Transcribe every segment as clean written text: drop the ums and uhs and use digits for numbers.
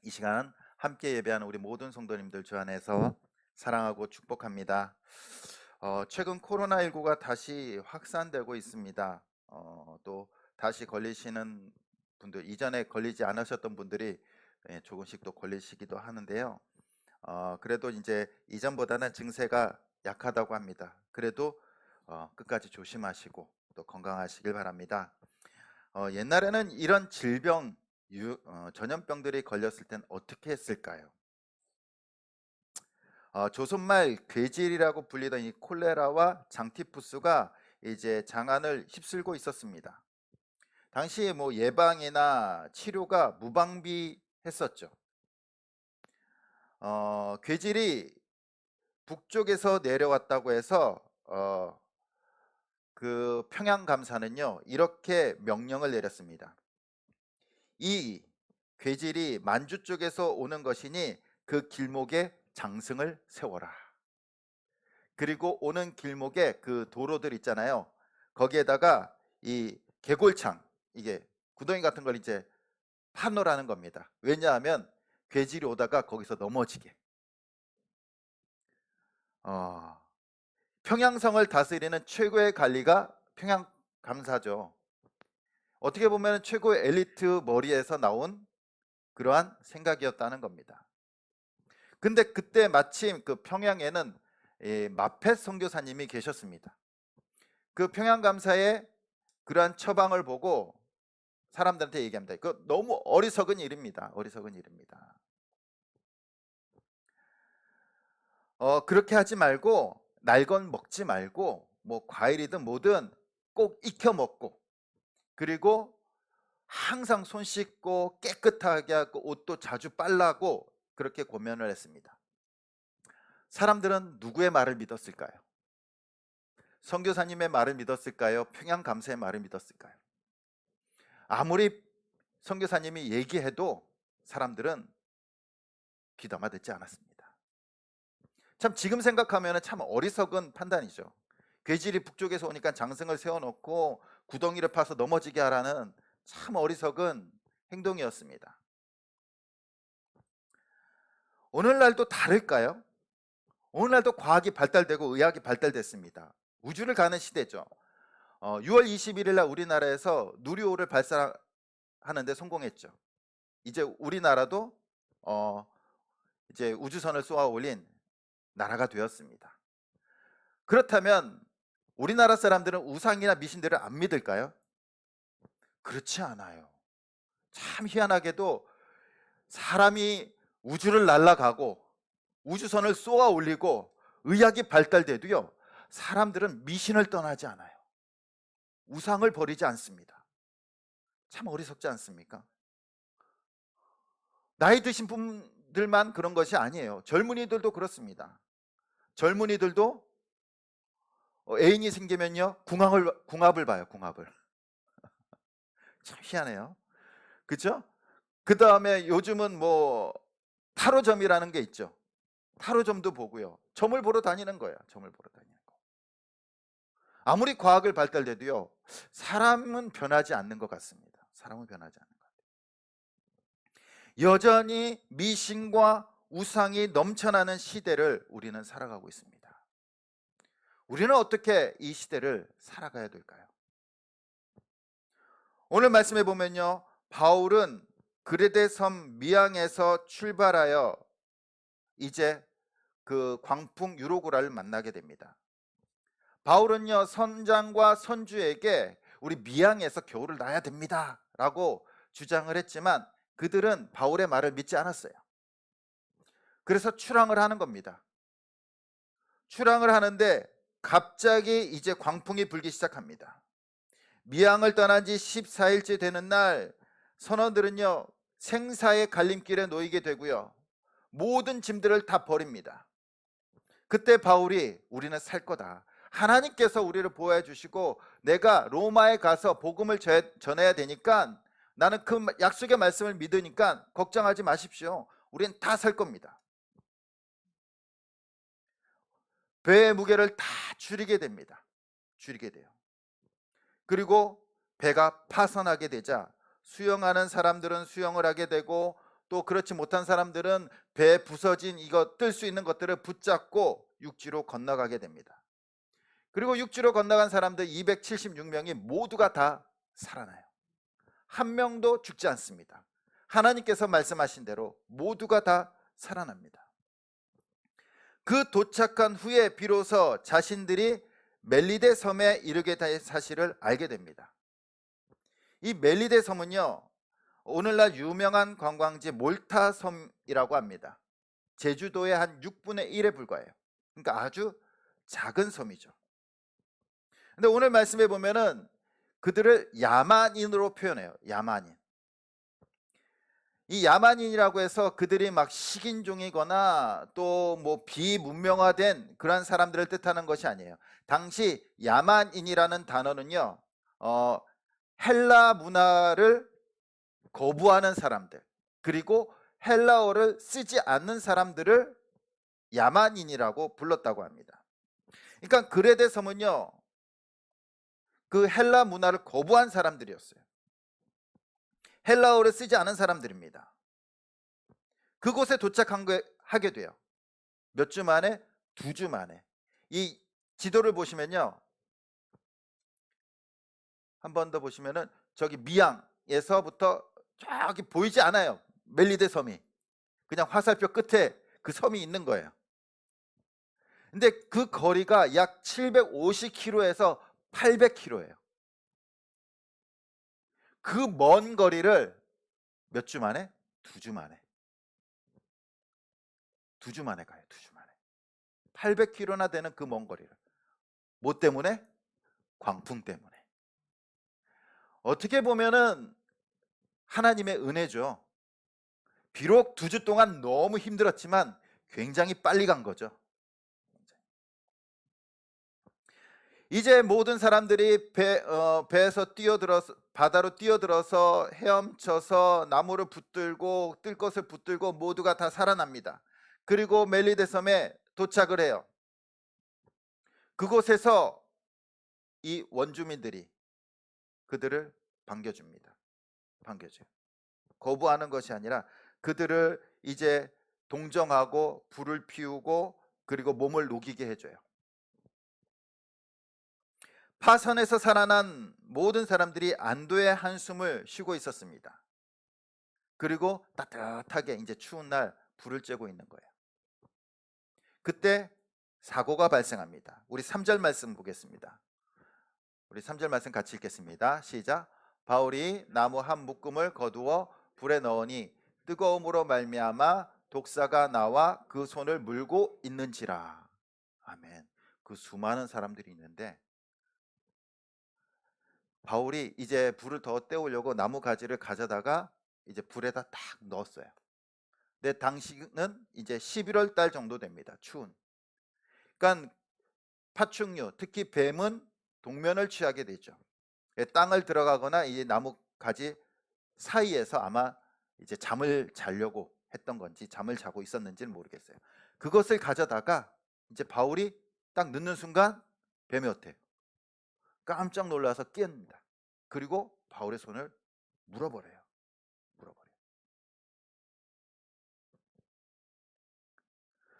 이 시간 함께 예배하는 우리 모든 성도님들 주 안에서 사랑하고 축복합니다. 최근 코로나19가 다시 확산되고 있습니다. 또 다시 걸리시는 분들, 이전에 걸리지 않으셨던 분들이 조금씩 또 걸리시기도 하는데요. 그래도 이제 이전보다는 증세가 약하다고 합니다. 그래도 끝까지 조심하시고 또 건강하시길 바랍니다. 옛날에는 이런 질병, 전염병들이 걸렸을 땐 어떻게 했을까요? 조선말 괴질이라고 불리던 이 콜레라와 장티푸스가 이제 장안을 휩쓸고 있었습니다. 당시 뭐 예방이나 치료가 무방비했었죠. 괴질이 북쪽에서 내려왔다고 해서 그 평양 감사는요 이렇게 명령을 내렸습니다. 이 괴질이 만주 쪽에서 오는 것이니 그 길목에 장승을 세워라. 그리고 오는 길목에 그 도로들 있잖아요. 거기에다가 이 개골창, 이게 구덩이 같은 걸 이제 파놓으라는 겁니다. 왜냐하면 괴질이 오다가 거기서 넘어지게. 어, 평양성을 다스리는 최고의 관리가 평양 감사죠. 어떻게 보면 최고의 엘리트 머리에서 나온 그러한 생각이었다는 겁니다. 근데 그때 마침 그 평양에는 마펫 선교사님이 계셨습니다. 그 평양 감사의 그러한 처방을 보고 사람들한테 얘기합니다. 그 너무 어리석은 일입니다. 어리석은 일입니다. 그렇게 하지 말고 날건 먹지 말고 뭐 과일이든 뭐든 꼭 익혀 먹고, 그리고 항상 손 씻고 깨끗하게 하고 옷도 자주 빨라고 그렇게 고면을 했습니다. 사람들은 누구의 말을 믿었을까요? 선교사님의 말을 믿었을까요? 평양 감사의 말을 믿었을까요? 아무리 선교사님이 얘기해도 사람들은 귀담아 듣지 않았습니다. 참 지금 생각하면 참 어리석은 판단이죠. 괴질이 북쪽에서 오니까 장승을 세워놓고 구덩이를 파서 넘어지게 하라는 참 어리석은 행동이었습니다. 오늘날도 다를까요? 오늘날도 과학이 발달되고 의학이 발달됐습니다. 우주를 가는 시대죠. 6월 21일 날 우리나라에서 누리호를 발사하는데 성공했죠. 이제 우리나라도 이제 우주선을 쏘아 올린 나라가 되었습니다. 그렇다면 우리나라 사람들은 우상이나 미신들을 안 믿을까요? 그렇지 않아요. 참 희한하게도 사람이 우주를 날아가고 우주선을 쏘아 올리고 의학이 발달돼도요, 사람들은 미신을 떠나지 않아요. 우상을 버리지 않습니다. 참 어리석지 않습니까? 나이 드신 분들만 그런 것이 아니에요. 젊은이들도 그렇습니다. 젊은이들도 애인이 생기면요 궁합을 봐요. 궁합을. 참 희한해요. 그죠? 그 다음에 요즘은 뭐 타로점이라는 게 있죠. 타로점도 보고요. 점을 보러 다니는 거예요. 점을 보러 다니는 거. 아무리 과학을 발달돼도요, 사람은 변하지 않는 것 같습니다. 사람은 변하지 않는 것 같아요. 여전히 미신과 우상이 넘쳐나는 시대를 우리는 살아가고 있습니다. 우리는 어떻게 이 시대를 살아가야 될까요? 오늘 말씀해 보면요, 바울은 그레데 섬 미항에서 출발하여 이제 그 광풍 유로구라를 만나게 됩니다. 바울은요 선장과 선주에게 우리 미항에서 겨울을 나야 됩니다 라고 주장을 했지만 그들은 바울의 말을 믿지 않았어요. 그래서 출항을 하는 겁니다. 출항을 하는데 갑자기 이제 광풍이 불기 시작합니다. 미항을 떠난 지 14일째 되는 날 선원들은요 생사의 갈림길에 놓이게 되고요, 모든 짐들을 다 버립니다. 그때 바울이 우리는 살 거다, 하나님께서 우리를 보호해 주시고 내가 로마에 가서 복음을 전해야 되니까 나는 그 약속의 말씀을 믿으니까 걱정하지 마십시오, 우린 다 살 겁니다. 배의 무게를 다 줄이게 됩니다. 줄이게 돼요. 그리고 배가 파선하게 되자 수영하는 사람들은 수영을 하게 되고 또 그렇지 못한 사람들은 배에 부서진 이거 뜰 수 있는 것들을 붙잡고 육지로 건너가게 됩니다. 그리고 육지로 건너간 사람들 276명이 모두가 다 살아나요. 한 명도 죽지 않습니다. 하나님께서 말씀하신 대로 모두가 다 살아납니다. 그 도착한 후에 비로소 자신들이 멜리데 섬에 이르게 될 사실을 알게 됩니다. 이 멜리데 섬은요, 오늘날 유명한 관광지 몰타 섬이라고 합니다. 제주도의 한 6분의 1에 불과해요. 그러니까 아주 작은 섬이죠. 근데 오늘 말씀에 보면은 그들을 야만인으로 표현해요. 야만인. 이 야만인이라고 해서 그들이 막 식인종이거나 또 뭐 비문명화된 그런 사람들을 뜻하는 것이 아니에요. 당시 야만인이라는 단어는요, 헬라 문화를 거부하는 사람들, 그리고 헬라어를 쓰지 않는 사람들을 야만인이라고 불렀다고 합니다. 그러니까 그레데 섬은요, 그 헬라 문화를 거부한 사람들이었어요. 헬라어를 쓰지 않은 사람들입니다. 그곳에 도착하게 돼요. 몇 주 만에? 2주 만에. 이 지도를 보시면요, 한 번 더 보시면은 저기 미양에서부터 저기 보이지 않아요. 멜리데 섬이. 그냥 화살표 끝에 그 섬이 있는 거예요. 근데 그 거리가 약 750km에서 800km예요. 그 먼 거리를 몇 주 만에? 2주 만에. 2주 만에 가요. 2주 만에. 800km나 되는 그 먼 거리를. 뭐 때문에? 광풍 때문에. 어떻게 보면은 하나님의 은혜죠. 비록 2주 동안 너무 힘들었지만 굉장히 빨리 간 거죠. 이제 모든 사람들이 배에서 뛰어들어서 바다로 뛰어들어서 헤엄쳐서 나무를 붙들고 뜰 것을 붙들고 모두가 다 살아납니다. 그리고 멜리데 섬에 도착을 해요. 그곳에서 이 원주민들이 그들을 반겨줍니다. 반겨줘요. 거부하는 것이 아니라 그들을 이제 동정하고 불을 피우고 그리고 몸을 녹이게 해줘요. 파선에서 살아난 모든 사람들이 안도의 한숨을 쉬고 있었습니다. 그리고 따뜻하게 이제 추운 날 불을 쬐고 있는 거예요. 그때 사고가 발생합니다. 우리 3절 말씀 보겠습니다. 우리 3절 말씀 같이 읽겠습니다. 시작. 바울이 나무 한 묶음을 거두어 불에 넣으니 뜨거움으로 말미암아 독사가 나와 그 손을 물고 있는지라. 아멘. 그 수많은 사람들이 있는데 바울이 이제 불을 더 때우려고 나무 가지를 가져다가 이제 불에다 딱 넣었어요. 근데 당시는 이제 11월 달 정도 됩니다. 추운. 그러니까 파충류, 특히 뱀은 동면을 취하게 되죠. 땅을 들어가거나 이 나무 가지 사이에서 아마 이제 잠을 자려고 했던 건지 잠을 자고 있었는지는 모르겠어요. 그것을 가져다가 이제 바울이 딱 넣는 순간 뱀이 어때요? 깜짝 놀라서 깨입니다. 그리고 바울의 손을 물어버려요.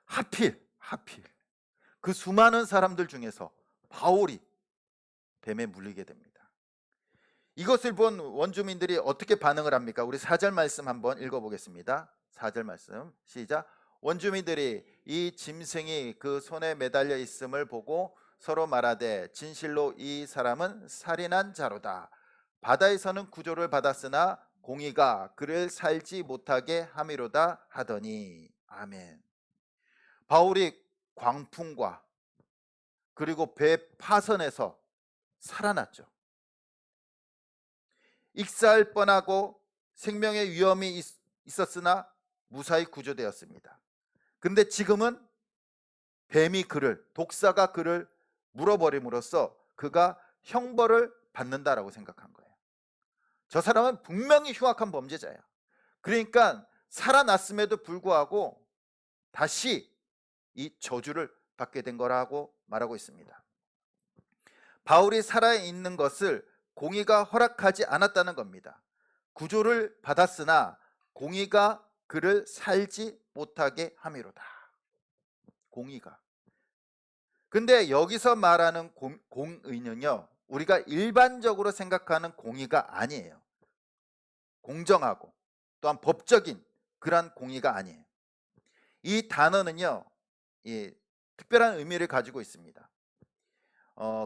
하필 그 수많은 사람들 중에서 바울이 뱀에 물리게 됩니다. 이것을 본 원주민들이 어떻게 반응을 합니까? 우리 4절 말씀 한번 읽어보겠습니다. 4절 말씀 시작. 원주민들이 이 짐승이 그 손에 매달려 있음을 보고 서로 말하되 진실로 이 사람은 살인한 자로다. 바다에서는 구조를 받았으나 공의가 그를 살지 못하게 함이로다 하더니. 아멘. 바울이 광풍과 그리고 배 파선에서 살아났죠. 익사할 뻔하고 생명의 위험이 있었으나 무사히 구조되었습니다. 근데 지금은 뱀이 독사가 그를 물어버림으로써 그가 형벌을 받는다라고 생각한 거예요. 저 사람은 분명히 흉악한 범죄자예요. 그러니까 살아났음에도 불구하고 다시 이 저주를 받게 된 거라고 말하고 있습니다. 바울이 살아있는 것을 공의가 허락하지 않았다는 겁니다. 구조를 받았으나 공의가 그를 살지 못하게 함이로다. 공의가. 근데 여기서 말하는 공의는요, 우리가 일반적으로 생각하는 공의가 아니에요. 공정하고 또한 법적인 그러한 공의가 아니에요. 이 단어는요, 특별한 의미를 가지고 있습니다.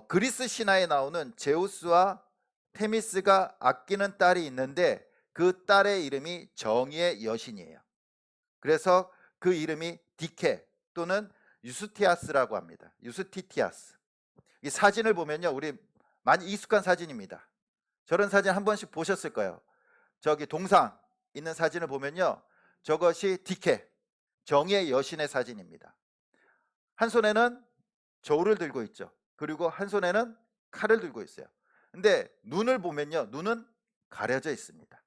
그리스 신화에 나오는 제우스와 테미스가 아끼는 딸이 있는데 그 딸의 이름이 정의의 여신이에요. 그래서 그 이름이 디케 또는 유스티아스라고 합니다. 유스티티아스. 이 사진을 보면요, 우리 많이 익숙한 사진입니다. 저런 사진 한 번씩 보셨을 거예요. 저기 동상 있는 사진을 보면요, 저것이 디케, 정의의 여신의 사진입니다. 한 손에는 저울을 들고 있죠. 그리고 한 손에는 칼을 들고 있어요. 근데 눈을 보면요, 눈은 가려져 있습니다.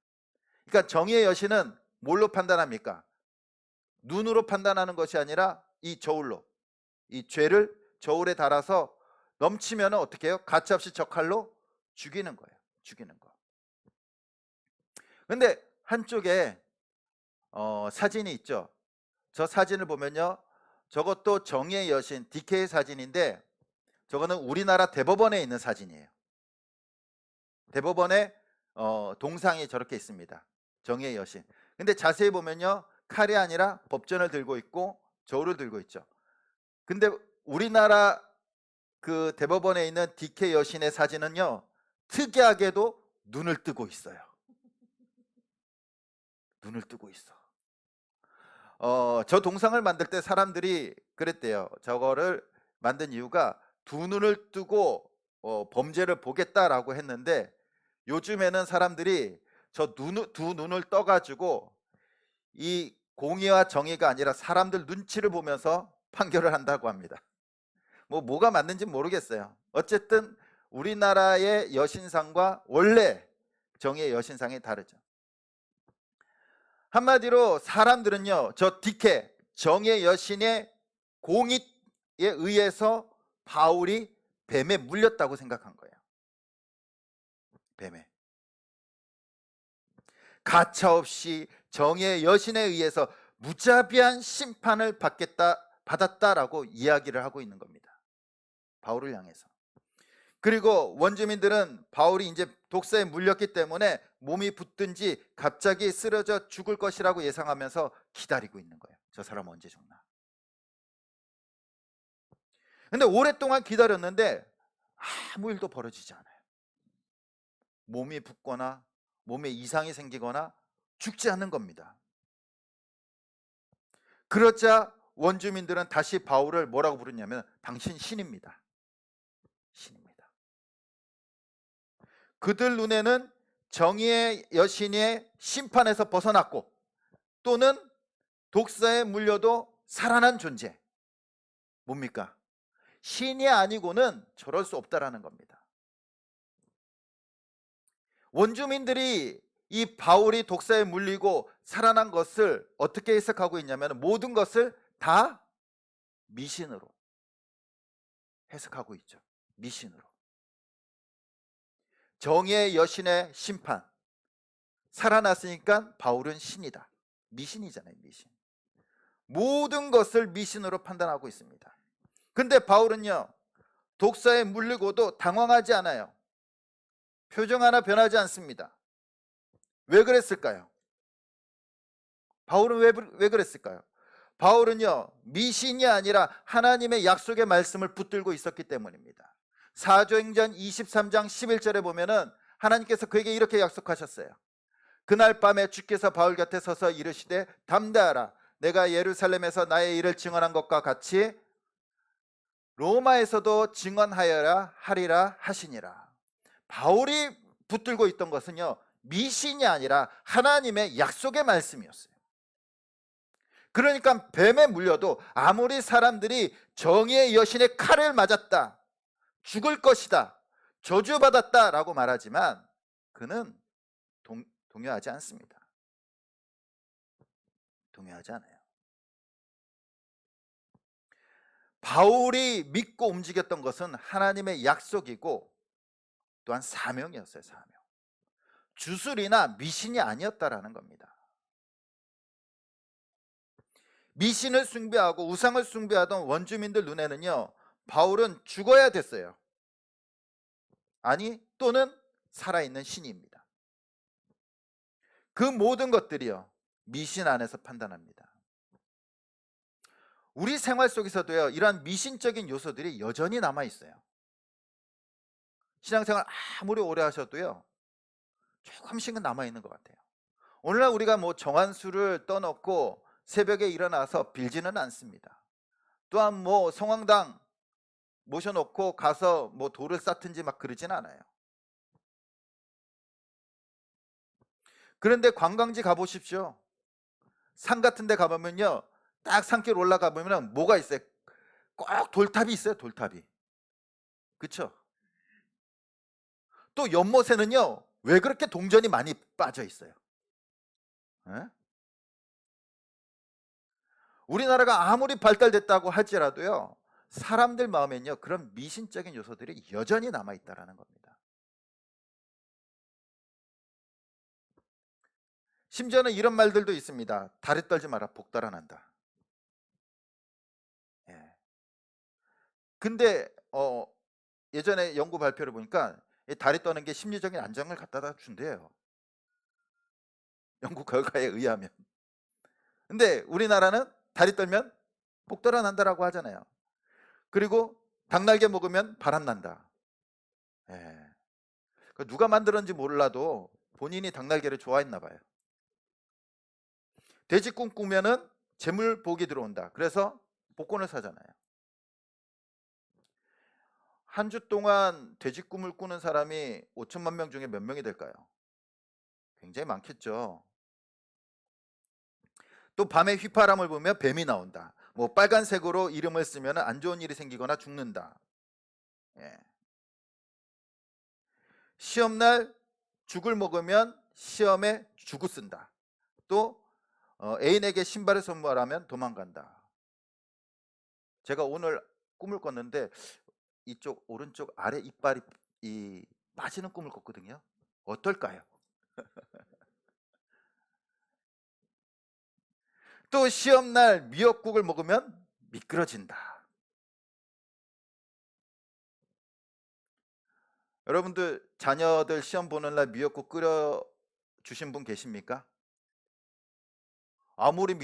그러니까 정의의 여신은 뭘로 판단합니까? 눈으로 판단하는 것이 아니라 이 저울로, 이 죄를 저울에 달아서 넘치면 어떻게 해요? 가차없이 저 칼로 죽이는 거예요. 죽이는 거. 근데 한쪽에 사진이 있죠. 저 사진을 보면요, 저것도 정의의 여신 디케의 사진인데 저거는 우리나라 대법원에 있는 사진이에요. 대법원에 동상이 저렇게 있습니다. 정의의 여신. 근데 자세히 보면요, 칼이 아니라 법전을 들고 있고 저울을 들고 있죠. 근데 우리나라 그 대법원에 있는 디케 여신의 사진은요, 특이하게도 눈을 뜨고 있어요. 눈을 뜨고 있어. 저 동상을 만들 때 사람들이 그랬대요. 저거를 만든 이유가 두 눈을 뜨고 범죄를 보겠다라고 했는데, 요즘에는 사람들이 두 눈을 떠가지고 이 공의와 정의가 아니라 사람들 눈치를 보면서 판결을 한다고 합니다. 뭐가 맞는지 모르겠어요. 어쨌든 우리나라의 여신상과 원래 정의의 여신상이 다르죠. 한마디로 사람들은요, 저 디케 정의 여신의 공의에 의해서 바울이 뱀에 물렸다고 생각한 거예요. 뱀에. 가차없이 정의 여신에 의해서 무자비한 심판을 받았다라고 이야기를 하고 있는 겁니다. 바울을 향해서. 그리고 원주민들은 바울이 이제 독사에 물렸기 때문에 몸이 붓든지 갑자기 쓰러져 죽을 것이라고 예상하면서 기다리고 있는 거예요. 저 사람 언제 죽나. 근데 오랫동안 기다렸는데 아무 일도 벌어지지 않아요. 몸이 붓거나 몸에 이상이 생기거나 죽지 않는 겁니다. 그러자 원주민들은 다시 바울을 뭐라고 부르냐면 당신 신입니다. 신입니다. 그들 눈에는 정의의 여신의 심판에서 벗어났고 또는 독사에 물려도 살아난 존재. 뭡니까? 신이 아니고는 저럴 수 없다라는 겁니다. 원주민들이 이 바울이 독사에 물리고 살아난 것을 어떻게 해석하고 있냐면 모든 것을 다 미신으로 해석하고 있죠. 미신으로. 정의의 여신의 심판. 살아났으니까 바울은 신이다. 미신이잖아요, 미신. 모든 것을 미신으로 판단하고 있습니다. 근데 바울은요, 독사에 물리고도 당황하지 않아요. 표정 하나 변하지 않습니다. 왜 그랬을까요? 바울은 왜 그랬을까요? 바울은요, 미신이 아니라 하나님의 약속의 말씀을 붙들고 있었기 때문입니다. 사도행전 23장 11절에 보면은 하나님께서 그에게 이렇게 약속하셨어요. 그날 밤에 주께서 바울 곁에 서서 이르시되 담대하라. 내가 예루살렘에서 나의 일을 증언한 것과 같이 로마에서도 증언하여라 하리라 하시니라. 바울이 붙들고 있던 것은요, 미신이 아니라 하나님의 약속의 말씀이었어요. 그러니까 뱀에 물려도 아무리 사람들이 정의의 여신의 칼을 맞았다, 죽을 것이다, 저주받았다 라고 말하지만 그는 동요하지 않습니다. 동요하지 않아요. 바울이 믿고 움직였던 것은 하나님의 약속이고 또한 사명이었어요. 사명. 주술이나 미신이 아니었다라는 겁니다. 미신을 숭배하고 우상을 숭배하던 원주민들 눈에는요, 바울은 죽어야 됐어요. 아니, 또는 살아있는 신입니다. 그 모든 것들이요, 미신 안에서 판단합니다. 우리 생활 속에서도요, 이러한 미신적인 요소들이 여전히 남아 있어요. 신앙생활 아무리 오래 하셔도요, 조금씩은 남아 있는 것 같아요. 오늘날 우리가 뭐 정한수를 떠놓고 새벽에 일어나서 빌지는 않습니다. 또한 뭐 성황당 모셔놓고 가서 뭐 돌을 쌓든지 막 그러진 않아요. 그런데 관광지 가보십시오. 산 같은 데 가보면요, 딱 산길 올라가 보면 뭐가 있어요? 꼭 돌탑이 있어요. 돌탑이. 그쵸? 또 연못에는요, 왜 그렇게 동전이 많이 빠져 있어요? 에? 우리나라가 아무리 발달됐다고 할지라도요, 사람들 마음엔요, 그런 미신적인 요소들이 여전히 남아있다는 겁니다. 심지어는 이런 말들도 있습니다. 다리 떨지 마라, 복 달아난다. 예. 근데 예전에 연구 발표를 보니까 이 다리 떠는 게 심리적인 안정을 갖다 준대요. 연구 결과에 의하면. 근데 우리나라는 다리 떨면 복 달아난다라고 하잖아요. 그리고 닭날개 먹으면 바람 난다. 예. 누가 만들었는지 몰라도 본인이 닭날개를 좋아했나 봐요. 돼지 꿈 꾸면은 재물 복이 들어온다. 그래서 복권을 사잖아요. 한 주 동안 돼지 꿈을 꾸는 사람이 5천만 명 중에 몇 명이 될까요? 굉장히 많겠죠. 또 밤에 휘파람을 보면 뱀이 나온다. 뭐 빨간색으로 이름을 쓰면 안 좋은 일이 생기거나 죽는다. 예. 시험날 죽을 먹으면 시험에 죽을 쓴다. 또 애인에게 신발을 선물하면 도망간다. 제가 오늘 꿈을 꿨는데 이쪽 오른쪽 아래 이빨이 빠지는 꿈을 꿨거든요. 어떨까요? 또 시험날 미역국을 먹으면 미끄러진다. 여러분들 자녀들 시험 보는 날 미역국 끓여 주신 분 계십니까? 아무리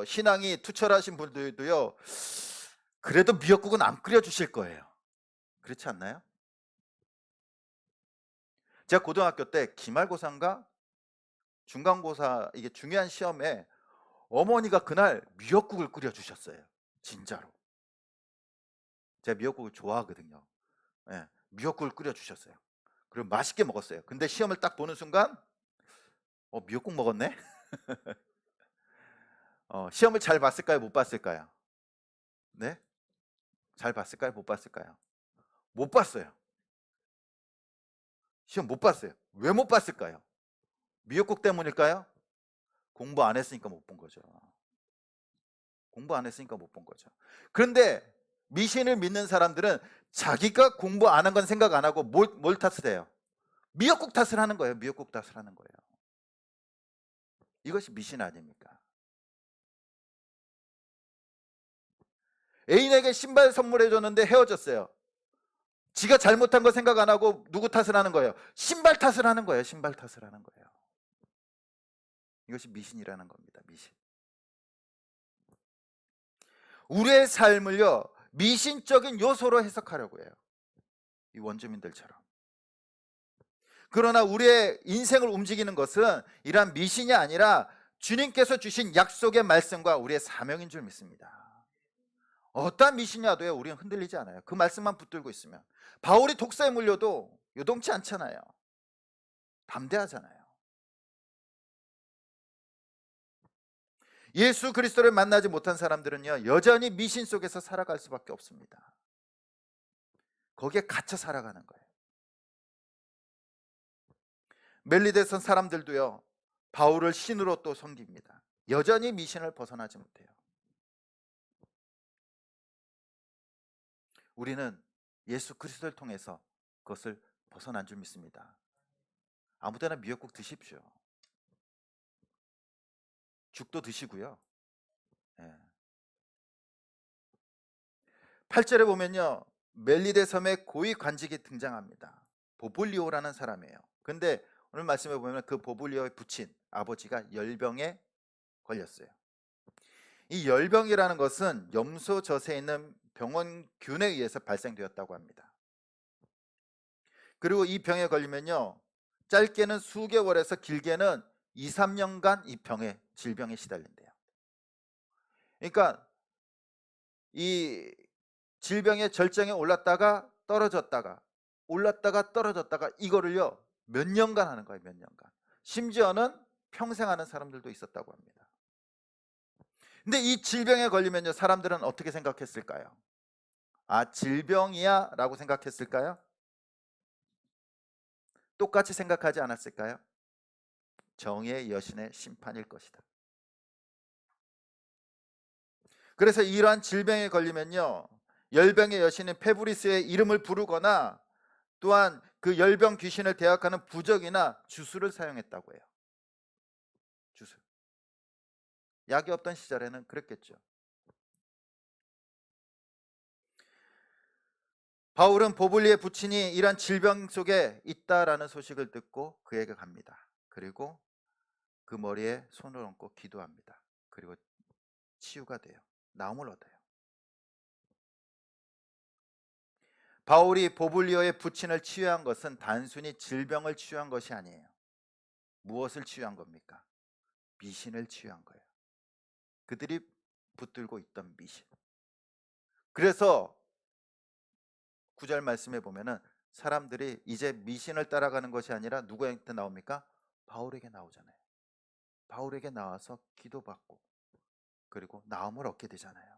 신앙이 투철하신 분들도요, 그래도 미역국은 안 끓여 주실 거예요. 그렇지 않나요? 제가 고등학교 때 기말고사인가 중간고사, 이게 중요한 시험에 어머니가 그날 미역국을 끓여 주셨어요. 진짜로. 제가 미역국을 좋아하거든요. 예, 미역국을 끓여 주셨어요. 그리고 맛있게 먹었어요. 근데 시험을 딱 보는 순간 미역국 먹었네? 시험을 잘 봤을까요? 못 봤을까요? 네? 잘 봤을까요? 못 봤을까요? 못 봤어요. 시험 못 봤어요. 왜 못 봤을까요? 미역국 때문일까요? 공부 안 했으니까 못 본 거죠. 공부 안 했으니까 못 본 거죠. 그런데 미신을 믿는 사람들은 자기가 공부 안 한 건 생각 안 하고 뭘 탓을 해요? 미역국 탓을 하는 거예요. 미역국 탓을 하는 거예요. 이것이 미신 아닙니까? 애인에게 신발 선물해 줬는데 헤어졌어요. 지가 잘못한 거 생각 안 하고 누구 탓을 하는 거예요? 신발 탓을 하는 거예요. 신발 탓을 하는 거예요. 이것이 미신이라는 겁니다. 미신. 우리의 삶을요, 미신적인 요소로 해석하려고 해요. 이 원주민들처럼. 그러나 우리의 인생을 움직이는 것은 이러한 미신이 아니라 주님께서 주신 약속의 말씀과 우리의 사명인 줄 믿습니다. 어떠한 미신이 와도요, 우리는 흔들리지 않아요. 그 말씀만 붙들고 있으면. 바울이 독사에 물려도 요동치 않잖아요. 담대하잖아요. 예수 그리스도를 만나지 못한 사람들은요, 여전히 미신 속에서 살아갈 수밖에 없습니다. 거기에 갇혀 살아가는 거예요. 멜리데선 사람들도요, 바울을 신으로 또 섬깁니다. 여전히 미신을 벗어나지 못해요. 우리는 예수 그리스도를 통해서 그것을 벗어난 줄 믿습니다. 아무데나 미역국 드십시오. 죽도 드시고요. 8절에 보면요, 멜리데 섬에 고위 관직이 등장합니다. 보블리오라는 사람이에요. 근데 오늘 말씀해 보면 그 보블리오의 부친 아버지가 열병에 걸렸어요. 이 열병이라는 것은 염소젖에 있는 병원균에 의해서 발생되었다고 합니다. 그리고 이 병에 걸리면요, 짧게는 수개월에서 길게는 2, 3년간 이 질병에 시달린대요. 그러니까 이 질병의 절정에 올랐다가 떨어졌다가 올랐다가 떨어졌다가 이거를요 몇 년간 하는 거예요. 몇 년간. 심지어는 평생 하는 사람들도 있었다고 합니다. 근데 이 질병에 걸리면요, 사람들은 어떻게 생각했을까요? 아, 질병이야 라고 생각했을까요? 똑같이 생각하지 않았을까요? 정의 여신의 심판일 것이다. 그래서 이러한 질병에 걸리면요, 열병의 여신인 페브리스의 이름을 부르거나 또한 그 열병 귀신을 대학하는 부적이나 주술을 사용했다고 해요. 주술. 약이 없던 시절에는 그랬겠죠. 바울은 보블리의 부친이 이런 질병 속에 있다라는 소식을 듣고 그에게 갑니다. 그리고 그 머리에 손을 얹고 기도합니다. 그리고 치유가 돼요. 나음을 얻어요. 바울이 보블리오의 부친을 치유한 것은 단순히 질병을 치유한 것이 아니에요. 무엇을 치유한 겁니까? 미신을 치유한 거예요. 그들이 붙들고 있던 미신. 그래서 9절 말씀에 보면은 사람들이 이제 미신을 따라가는 것이 아니라 누구한테 나옵니까? 바울에게 나오잖아요. 바울에게 나와서 기도받고 그리고 나음을 얻게 되잖아요.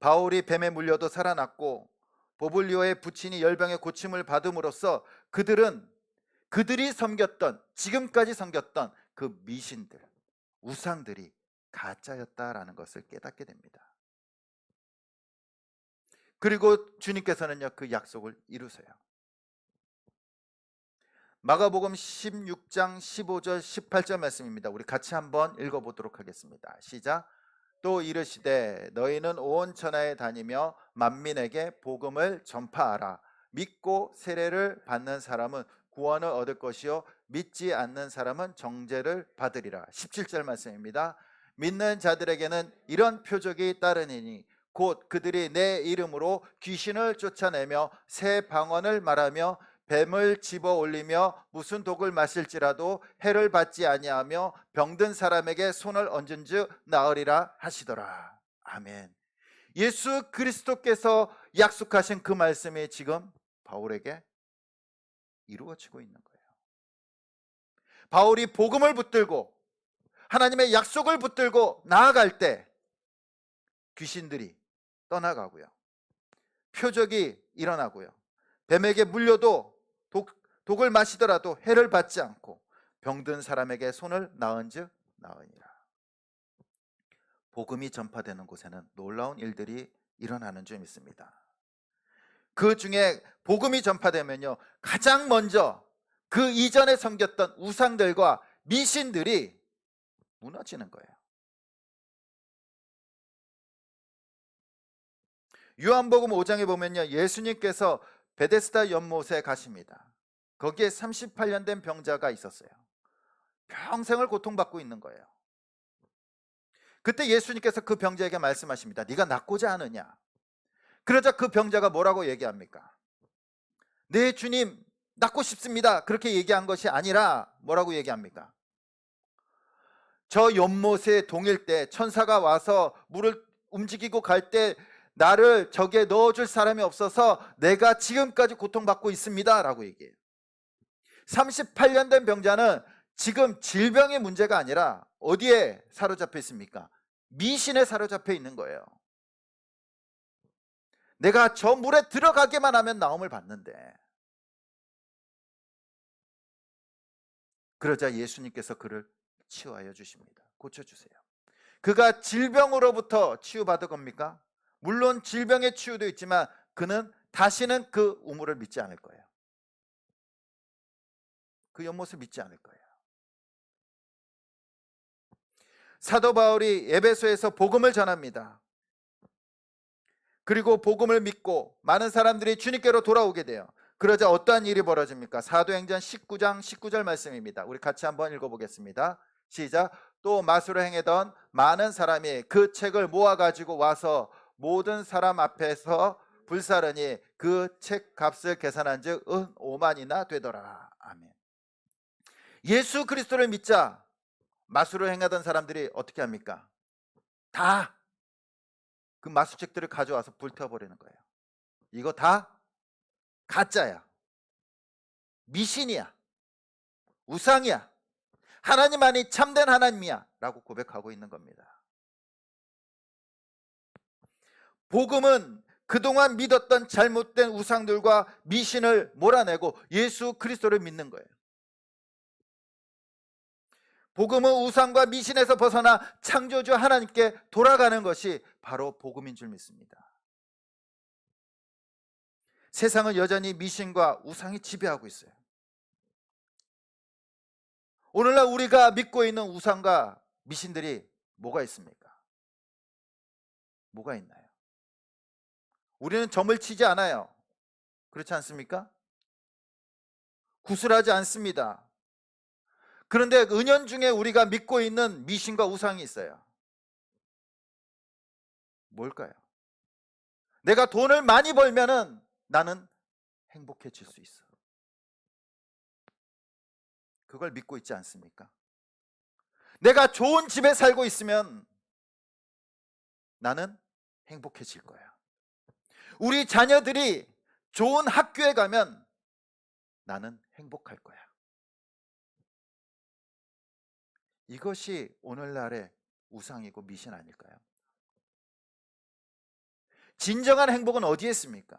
바울이 뱀에 물려도 살아났고 보블리오의 부친이 열병의 고침을 받음으로써 그들이 섬겼던, 지금까지 섬겼던 그 미신들, 우상들이 가짜였다라는 것을 깨닫게 됩니다. 그리고 주님께서는요, 그 약속을 이루세요. 마가복음 16장 15절 18절 말씀입니다. 우리 같이 한번 읽어보도록 하겠습니다. 시작. 또 이르시되 너희는 온 천하에 다니며 만민에게 복음을 전파하라. 믿고 세례를 받는 사람은 구원을 얻을 것이요 믿지 않는 사람은 정죄를 받으리라. 17절 말씀입니다. 믿는 자들에게는 이런 표적이 따르니니 곧 그들이 내 이름으로 귀신을 쫓아내며 새 방언을 말하며 뱀을 집어 올리며 무슨 독을 마실지라도 해를 받지 아니하며 병든 사람에게 손을 얹은즉 나으리라 하시더라. 아멘. 예수 그리스도께서 약속하신 그 말씀이 지금 바울에게 이루어지고 있는 거예요. 바울이 복음을 붙들고 하나님의 약속을 붙들고 나아갈 때 귀신들이 떠나가고요, 표적이 일어나고요, 뱀에게 물려도 독을 마시더라도 해를 받지 않고 병든 사람에게 손을 나은즉 나으니라. 복음이 전파되는 곳에는 놀라운 일들이 일어나는 줄 믿습니다. 그 중에 복음이 전파되면요, 가장 먼저 그 이전에 섬겼던 우상들과 미신들이 무너지는 거예요. 요한복음 5장에 보면요, 예수님께서 베데스다 연못에 가십니다. 거기에 38년 된 병자가 있었어요. 평생을 고통받고 있는 거예요. 그때 예수님께서 그 병자에게 말씀하십니다. 네가 낫고자 하느냐? 그러자 그 병자가 뭐라고 얘기합니까? 네 주님, 낫고 싶습니다. 그렇게 얘기한 것이 아니라 뭐라고 얘기합니까? 저 연못에 동일 때 천사가 와서 물을 움직이고 갈 때 나를 저기에 넣어줄 사람이 없어서 내가 지금까지 고통받고 있습니다 라고 얘기해요. 38년 된 병자는 지금 질병의 문제가 아니라 어디에 사로잡혀 있습니까? 미신에 사로잡혀 있는 거예요. 내가 저 물에 들어가기만 하면 나음을 받는데. 그러자 예수님께서 그를 치유하여 주십니다. 고쳐주세요. 그가 질병으로부터 치유받은 겁니까? 물론 질병의 치유도 있지만 그는 다시는 그 우물을 믿지 않을 거예요. 그 연못을 믿지 않을 거예요. 사도 바울이 에베소에서 복음을 전합니다. 그리고 복음을 믿고 많은 사람들이 주님께로 돌아오게 돼요. 그러자 어떠한 일이 벌어집니까? 사도행전 19장 19절 말씀입니다. 우리 같이 한번 읽어보겠습니다. 시작. 또 마수로 행하던 많은 사람이 그 책을 모아가지고 와서 모든 사람 앞에서 불사르니 그 책 값을 계산한 즉 은 5만이나 되더라. 아멘. 예수 그리스도를 믿자 마수로 행하던 사람들이 어떻게 합니까? 다 그 마수책들을 가져와서 불태워버리는 거예요. 이거 다 가짜야. 미신이야. 우상이야. 하나님만이 참된 하나님이야 라고 고백하고 있는 겁니다. 복음은 그동안 믿었던 잘못된 우상들과 미신을 몰아내고 예수 그리스도를 믿는 거예요. 복음은 우상과 미신에서 벗어나 창조주 하나님께 돌아가는 것이 바로 복음인 줄 믿습니다. 세상은 여전히 미신과 우상이 지배하고 있어요. 오늘날 우리가 믿고 있는 우상과 미신들이 뭐가 있습니까? 뭐가 있나요? 우리는 점을 치지 않아요. 그렇지 않습니까? 구슬하지 않습니다. 그런데 은연중에 우리가 믿고 있는 미신과 우상이 있어요. 뭘까요? 내가 돈을 많이 벌면은 나는 행복해질 수 있어. 그걸 믿고 있지 않습니까? 내가 좋은 집에 살고 있으면 나는 행복해질 거야. 우리 자녀들이 좋은 학교에 가면 나는 행복할 거야. 이것이 오늘날의 우상이고 미신 아닐까요? 진정한 행복은 어디에 있습니까?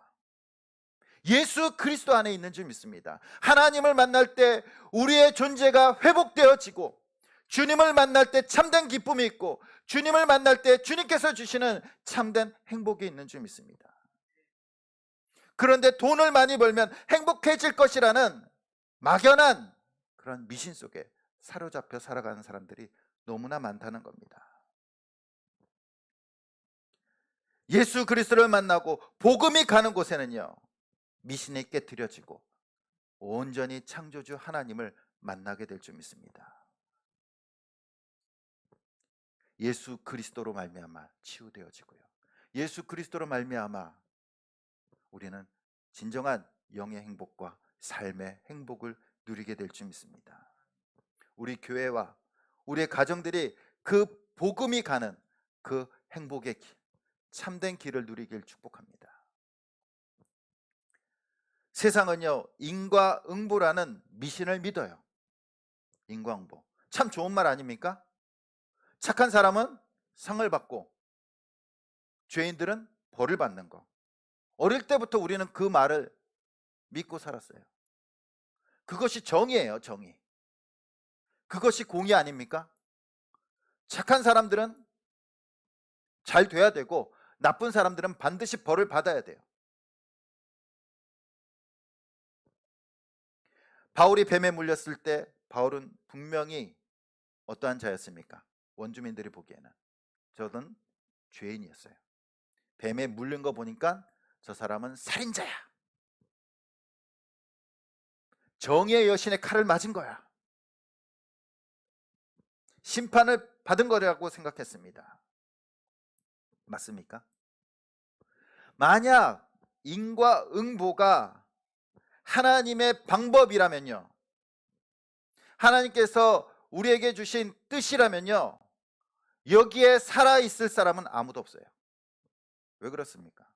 예수 그리스도 안에 있는 줄 믿습니다. 하나님을 만날 때 우리의 존재가 회복되어지고 주님을 만날 때 참된 기쁨이 있고 주님을 만날 때 주님께서 주시는 참된 행복이 있는 줄 믿습니다. 그런데 돈을 많이 벌면 행복해질 것이라는 막연한 그런 미신 속에 사로잡혀 살아가는 사람들이 너무나 많다는 겁니다. 예수 그리스도를 만나고 복음이 가는 곳에는요, 미신이 깨트려지고 온전히 창조주 하나님을 만나게 될 줄 믿습니다. 예수 그리스도로 말미암아 치유되어지고요, 예수 그리스도로 말미암아 우리는 진정한 영의 행복과 삶의 행복을 누리게 될 줄 믿습니다. 우리 교회와 우리의 가정들이 그 복음이 가는 그 행복의 길, 참된 길을 누리길 축복합니다. 세상은요, 인과응보라는 미신을 믿어요. 인과응보, 참 좋은 말 아닙니까? 착한 사람은 상을 받고 죄인들은 벌을 받는 거. 어릴 때부터 우리는 그 말을 믿고 살았어요. 그것이 정의예요, 정의. 그것이 공의 아닙니까? 착한 사람들은 잘 돼야 되고 나쁜 사람들은 반드시 벌을 받아야 돼요. 바울이 뱀에 물렸을 때 바울은 분명히 어떠한 자였습니까? 원주민들이 보기에는 저는 죄인이었어요. 뱀에 물린 거 보니까 저 사람은 살인자야. 정의의 여신의 칼을 맞은 거야. 심판을 받은 거라고 생각했습니다. 맞습니까? 만약 인과응보가 하나님의 방법이라면요, 하나님께서 우리에게 주신 뜻이라면요, 여기에 살아있을 사람은 아무도 없어요. 왜 그렇습니까?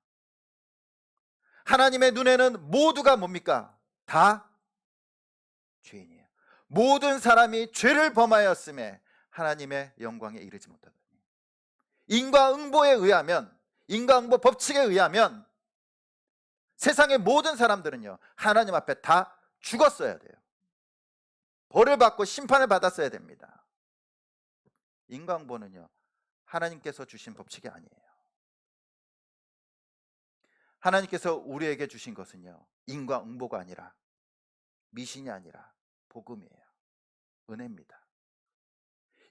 하나님의 눈에는 모두가 뭡니까? 다 죄인이에요. 모든 사람이 죄를 범하였음에 하나님의 영광에 이르지 못하더니, 인과응보에 의하면, 인과응보 법칙에 의하면 세상의 모든 사람들은요, 하나님 앞에 다 죽었어야 돼요. 벌을 받고 심판을 받았어야 됩니다. 인과응보는요, 하나님께서 주신 법칙이 아니에요. 하나님께서 우리에게 주신 것은요, 인과응보가 아니라, 미신이 아니라 복음이에요. 은혜입니다.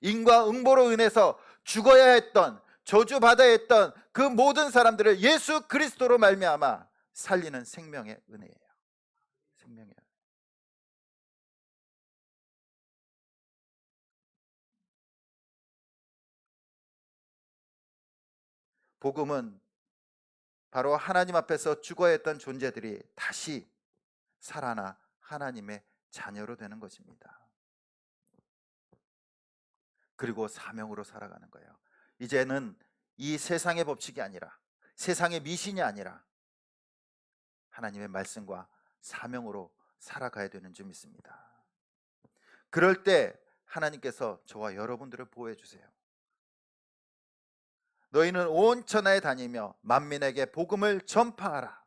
인과응보로 인해서 죽어야 했던, 저주받아야 했던 그 모든 사람들을 예수 그리스도로 말미암아 살리는 생명의 은혜예요. 생명의 은혜. 복음은 바로 하나님 앞에서 죽어야 했던 존재들이 다시 살아나 하나님의 자녀로 되는 것입니다. 그리고 사명으로 살아가는 거예요. 이제는 이 세상의 법칙이 아니라, 세상의 미신이 아니라 하나님의 말씀과 사명으로 살아가야 되는 줄 믿습니다. 그럴 때 하나님께서 저와 여러분들을 보호해 주세요. 너희는 온 천하에 다니며 만민에게 복음을 전파하라.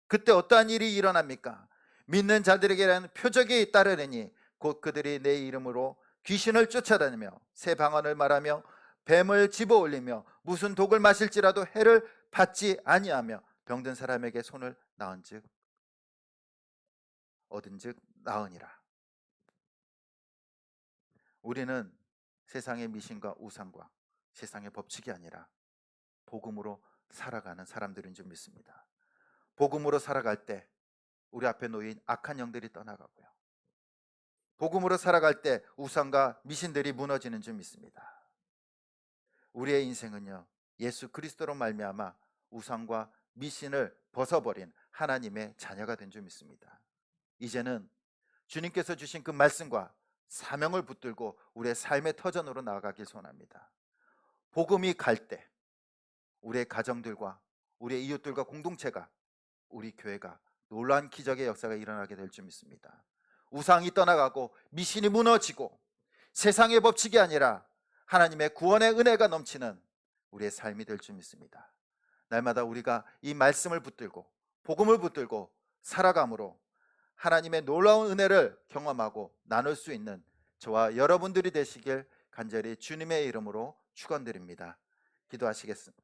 그때 어떠한 일이 일어납니까? 믿는 자들에게는 표적이 따르리니 곧 그들이 내 이름으로 귀신을 쫓아다니며 새 방언을 말하며 뱀을 집어올리며 무슨 독을 마실지라도 해를 받지 아니하며 병든 사람에게 손을 나은즉 얻은즉 나으니라. 우리는 세상의 미신과 우상과 세상의 법칙이 아니라 복음으로 살아가는 사람들인 줄 믿습니다. 복음으로 살아갈 때 우리 앞에 놓인 악한 영들이 떠나가고요, 복음으로 살아갈 때 우상과 미신들이 무너지는 줄 믿습니다. 우리의 인생은요, 예수 그리스도로 말미암아 우상과 미신을 벗어버린 하나님의 자녀가 된 줄 믿습니다. 이제는 주님께서 주신 그 말씀과 사명을 붙들고 우리의 삶의 터전으로 나아가길 소원합니다. 복음이 갈 때 우리의 가정들과 우리의 이웃들과 공동체가, 우리 교회가 놀라운 기적의 역사가 일어나게 될 줄 믿습니다. 우상이 떠나가고 미신이 무너지고 세상의 법칙이 아니라 하나님의 구원의 은혜가 넘치는 우리의 삶이 될 줄 믿습니다. 날마다 우리가 이 말씀을 붙들고 복음을 붙들고 살아감으로 하나님의 놀라운 은혜를 경험하고 나눌 수 있는 저와 여러분들이 되시길 간절히 주님의 이름으로 축원드립니다. 기도하시겠습니다.